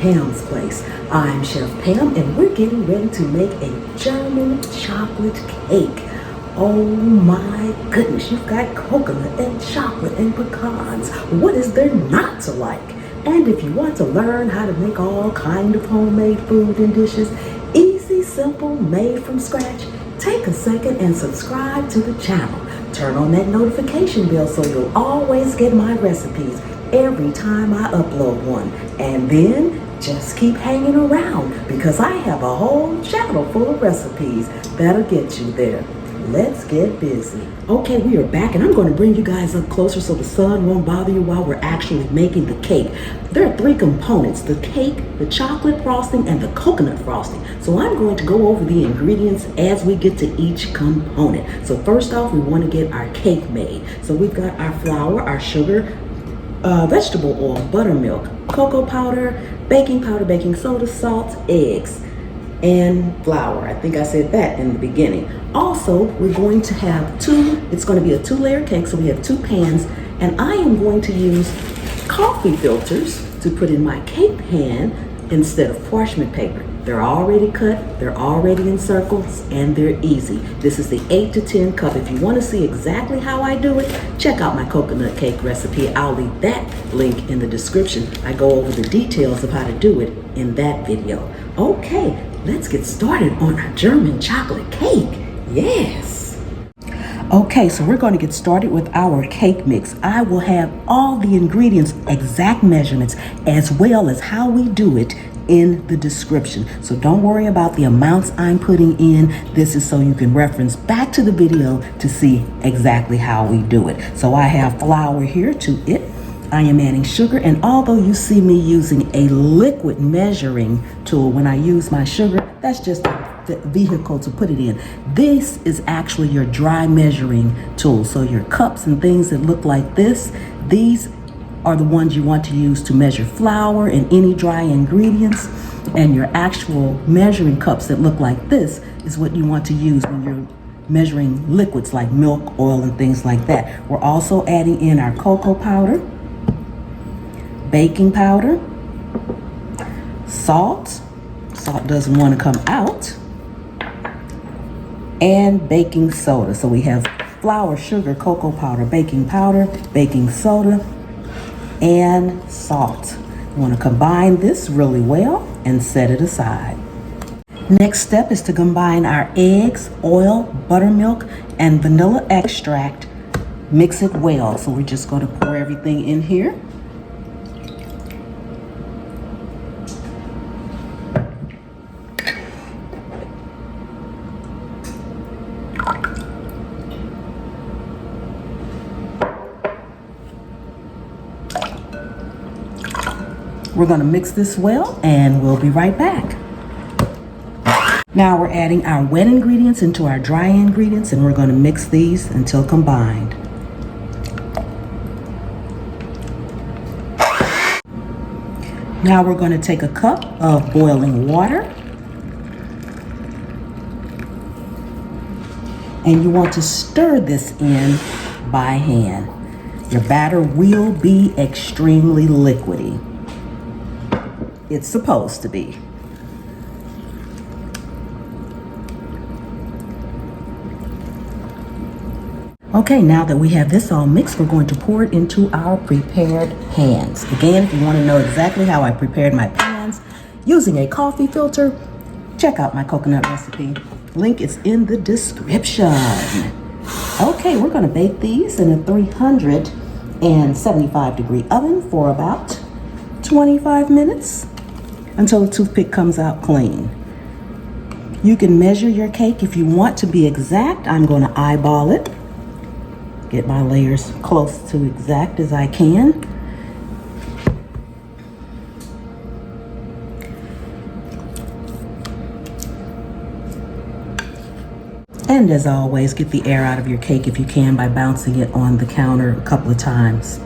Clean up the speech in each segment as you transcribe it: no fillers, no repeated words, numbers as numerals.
Pam's Place. I'm Chef Pam and we're getting ready to make a German chocolate cake. Oh my goodness, you've got coconut and chocolate and pecans. What is there not to like? And if you want to learn how to make all kind of homemade food and dishes, easy, simple, made from scratch, take a second and subscribe to the channel. Turn on that notification bell so you'll always get my recipes every time I upload one. And then just keep hanging around because I have a whole channel full of recipes that'll get you there. Let's get busy. Okay, we are back and I'm going to bring you guys up closer so the sun won't bother you while we're actually making the cake. There are three components: the cake, the chocolate frosting, and the coconut frosting. So I'm going to go over the ingredients as we get to each component. So first off, we want to get our cake made. So we've got our flour, our sugar, vegetable oil, buttermilk, cocoa powder, baking soda, salt, eggs, and flour. I think I said that in the beginning. Also, we're going to have it's going to be a 2-layer cake, so we have 2 pans, and I am going to use coffee filters to put in my cake pan instead of parchment paper. They're already cut, they're already in circles, and they're easy. This is the 8 to 10 cup. If you want to see exactly how I do it, check out my coconut cake recipe. I'll leave that link in the description. I go over the details of how to do it in that video. Okay, let's get started on our German chocolate cake. Yes. Okay, so we're going to get started with our cake mix. I will have all the ingredients, exact measurements, as well as how we do it in the description. So don't worry about the amounts I'm putting in. This is so you can reference back to the video to see exactly how we do it. So I have flour here to it. I am adding sugar, and although you see me using a liquid measuring tool when I use my sugar, that's just the vehicle to put it in. This is actually your dry measuring tool. So your cups and things that look like this, these are the ones you want to use to measure flour and any dry ingredients. And your actual measuring cups that look like this is what you want to use when you're measuring liquids like milk, oil, and things like that. We're also adding in our cocoa powder, baking powder, salt doesn't want to come out, and baking soda. So we have flour, sugar, cocoa powder, baking soda, and salt. You want to combine this really well and set it aside. Next step is to combine our eggs, oil, buttermilk, and vanilla extract. Mix it well. So we're just going to pour everything in here. We're going to mix this well and we'll be right back. Now we're adding our wet ingredients into our dry ingredients and we're going to mix these until combined. Now we're going to take a cup of boiling water and you want to stir this in by hand. Your batter will be extremely liquidy. It's supposed to be. Okay, now that we have this all mixed, we're going to pour it into our prepared pans. Again, if you want to know exactly how I prepared my pans using a coffee filter, check out my coconut recipe. Link is in the description. Okay, we're going to bake these in a 375-degree oven for about 25 minutes. Until the toothpick comes out clean. You can measure your cake if you want to be exact. I'm going to eyeball it. Get my layers close to exact as I can. And as always, get the air out of your cake if you can by bouncing it on the counter a couple of times.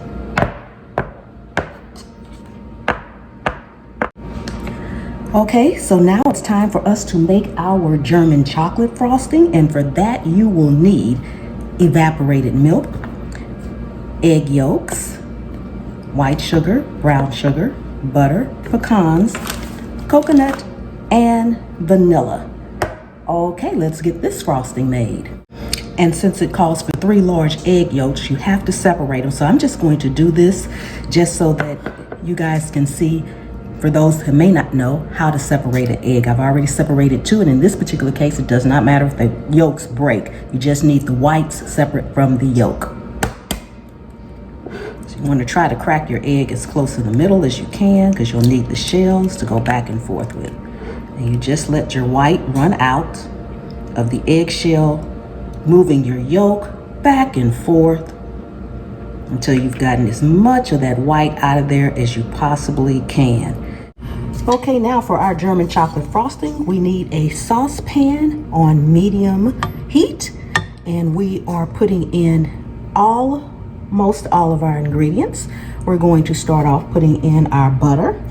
Okay, so now it's time for us to make our German chocolate frosting, and for that you will need evaporated milk, egg yolks, white sugar, brown sugar, butter, pecans, coconut, and vanilla. Okay, let's get this frosting made. And since it calls for 3 large egg yolks, you have to separate them. So I'm just going to do this just so that you guys can see, for those who may not know, how to separate an egg. I've already separated 2, and in this particular case, it does not matter if the yolks break. You just need the whites separate from the yolk. So you want to try to crack your egg as close to the middle as you can, because you'll need the shells to go back and forth with. And you just let your white run out of the eggshell, moving your yolk back and forth until you've gotten as much of that white out of there as you possibly can. Okay, now for our German chocolate frosting, we need a saucepan on medium heat, and we are putting in most all of our ingredients. We're going to start off putting in our butter.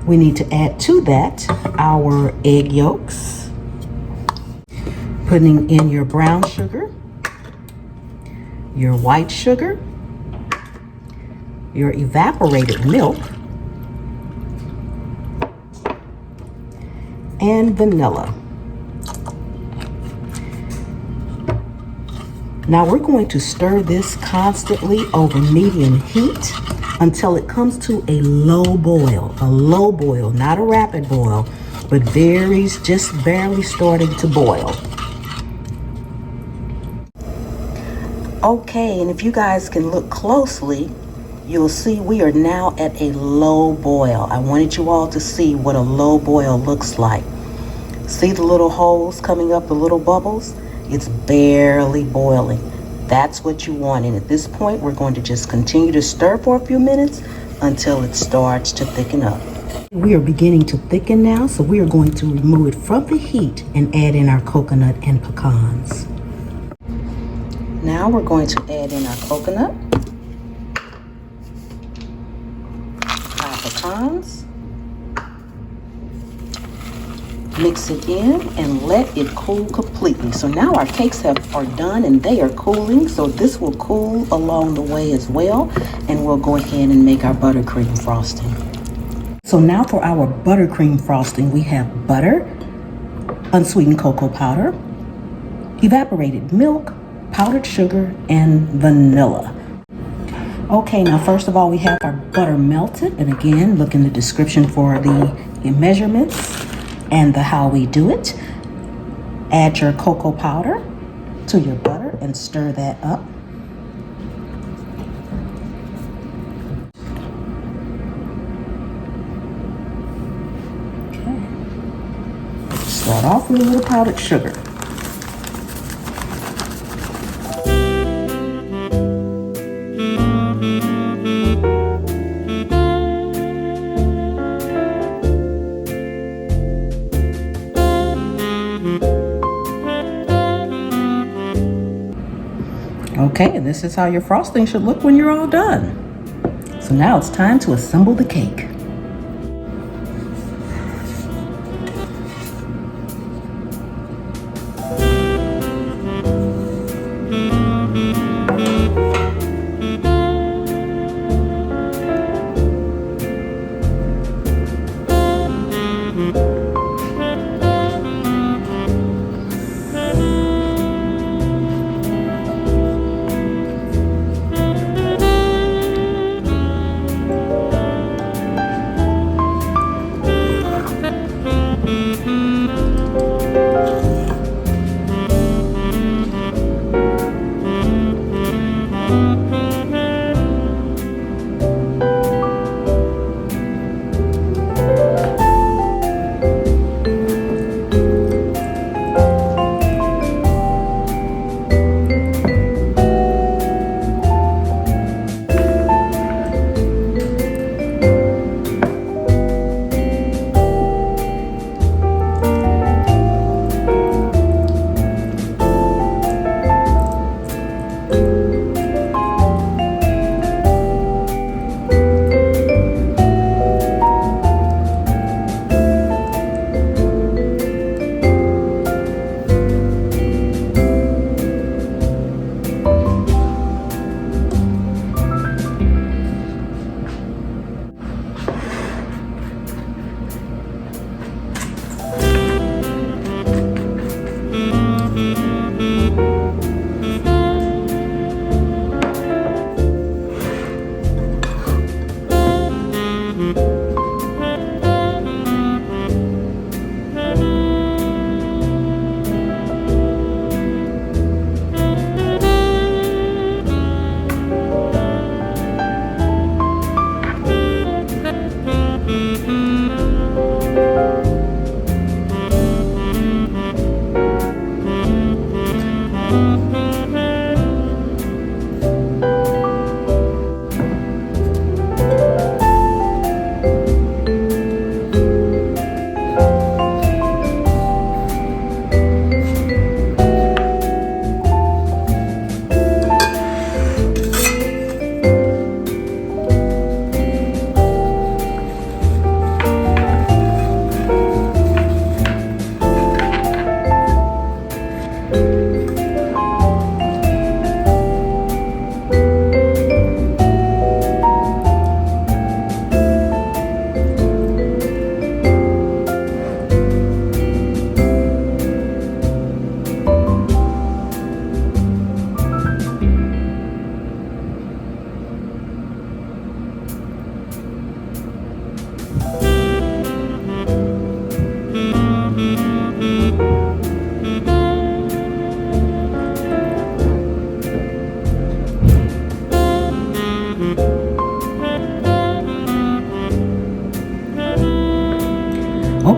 We need to add to that our egg yolks, putting in your brown sugar, your white sugar, your evaporated milk, and vanilla. Now we're going to stir this constantly over medium heat until it comes to a low boil, not a rapid boil, but just barely starting to boil. Okay, and if you guys can look closely, you'll see we are now at a low boil. I wanted you all to see what a low boil looks like. See the little holes coming up, the little bubbles? It's barely boiling. That's what you want. And at this point, we're going to just continue to stir for a few minutes until it starts to thicken up. We are beginning to thicken now, so we are going to remove it from the heat and add in our coconut and pecans. Now we're going to add in our coconut, our pecans, mix it in and let it cool completely. So now our cakes are done and they are cooling, so this will cool along the way as well, and we'll go ahead and make our buttercream frosting. So now for our buttercream frosting, we have butter, unsweetened cocoa powder, evaporated milk, powdered sugar, and vanilla. Okay, now first of all, we have our butter melted, and again, look in the description for the measurements and how we do it. Add your cocoa powder to your butter and stir that up. Okay. Start off with a little powdered sugar. Okay, and this is how your frosting should look when you're all done. So now it's time to assemble the cake.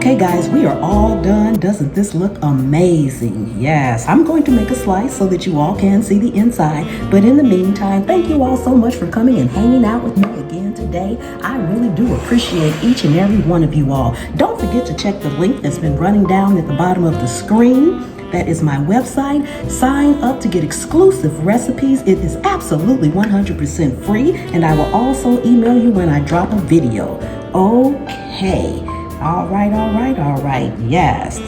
Okay guys, we are all done. Doesn't this look amazing? Yes, I'm going to make a slice so that you all can see the inside. But in the meantime, thank you all so much for coming and hanging out with me again today. I really do appreciate each and every one of you all. Don't forget to check the link that's been running down at the bottom of the screen. That is my website. Sign up to get exclusive recipes. It is absolutely 100% free, and I will also email you when I drop a video. Okay. All right. Yes.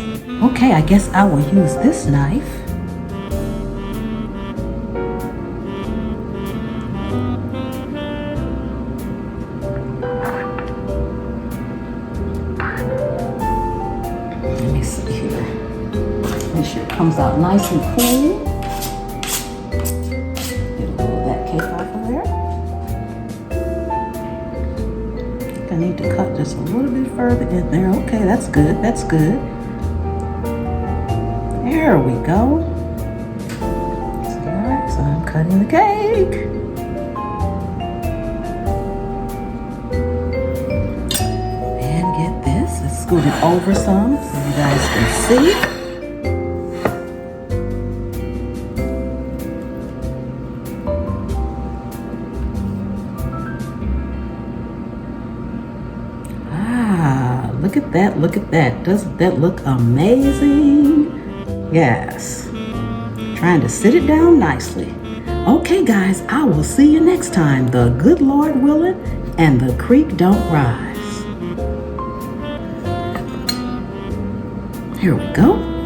Okay, I guess I will use this knife. Let me see here. Make sure it comes out nice and cool. Get a little of that cake off of there. I need to cut just a little bit further in there. Okay, that's good. There we go. Alright, so I'm cutting the cake. And get this. Let's scoot it over some so you guys can see. Look at that. Doesn't that look amazing? Yes. Trying to sit it down nicely. Okay, guys, I will see you next time. The good Lord willing, and the creek don't rise. Here we go.